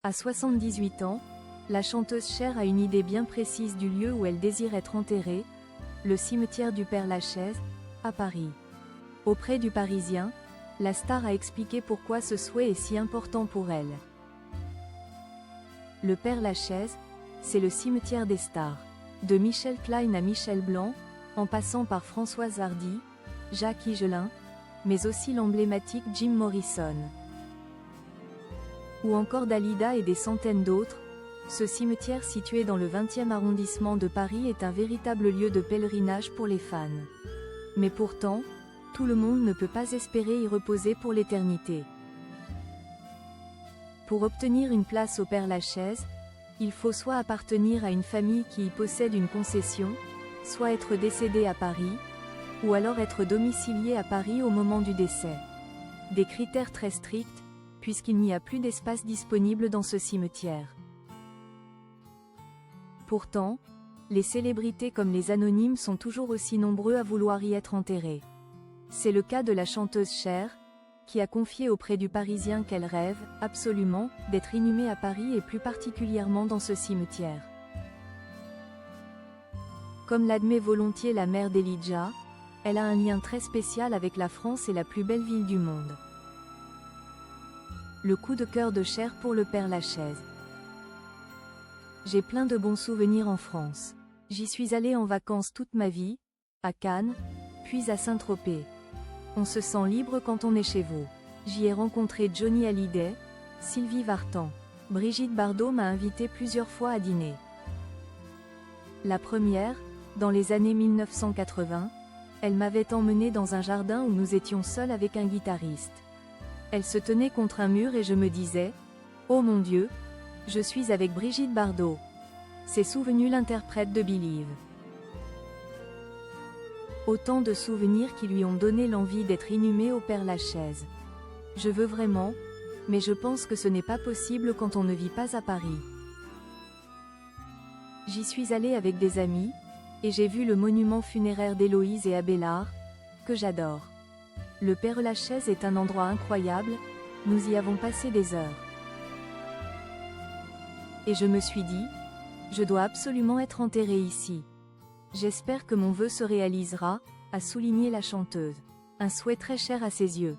À 78 ans, la chanteuse Cher a une idée bien précise du lieu où elle désire être enterrée, le cimetière du Père-Lachaise, à Paris. Auprès du Parisien, la star a expliqué pourquoi ce souhait est si important pour elle. Le Père-Lachaise, c'est le cimetière des stars. De Michel Klein à Michel Blanc, en passant par Françoise Hardy, Jacques Higelin, mais aussi l'emblématique Jim Morrison. Ou encore Dalida et des centaines d'autres, ce cimetière situé dans le 20e arrondissement de Paris est un véritable lieu de pèlerinage pour les fans. Mais pourtant, tout le monde ne peut pas espérer y reposer pour l'éternité. Pour obtenir une place au Père-Lachaise, il faut soit appartenir à une famille qui y possède une concession, soit être décédé à Paris, ou alors être domicilié à Paris au moment du décès. Des critères très stricts, puisqu'il n'y a plus d'espace disponible dans ce cimetière. Pourtant, les célébrités comme les anonymes sont toujours aussi nombreux à vouloir y être enterrés. C'est le cas de la chanteuse Cher, qui a confié auprès du Parisien qu'elle rêve, absolument, d'être inhumée à Paris et plus particulièrement dans ce cimetière. Comme l'admet volontiers la mère d'Elijah, elle a un lien très spécial avec la France et la plus belle ville du monde. Le coup de cœur de Cher pour le Père-Lachaise. J'ai plein de bons souvenirs en France. J'y suis allée en vacances toute ma vie, à Cannes, puis à Saint-Tropez. On se sent libre quand on est chez vous. J'y ai rencontré Johnny Hallyday, Sylvie Vartan. Brigitte Bardot m'a invité plusieurs fois à dîner. La première, dans les années 1980, elle m'avait emmenée dans un jardin où nous étions seuls avec un guitariste. Elle se tenait contre un mur et je me disais « Oh mon Dieu, je suis avec Brigitte Bardot ». C'est souvenu l'interprète de Believe. Autant de souvenirs qui lui ont donné l'envie d'être inhumée au Père-Lachaise. Je veux vraiment, mais je pense que ce n'est pas possible quand on ne vit pas à Paris. J'y suis allée avec des amis, et j'ai vu le monument funéraire d'Héloïse et Abélard, que j'adore. Le Père-Lachaise est un endroit incroyable, nous y avons passé des heures. Et je me suis dit, je dois absolument être enterrée ici. J'espère que mon vœu se réalisera, a souligné la chanteuse. Un souhait très cher à ses yeux.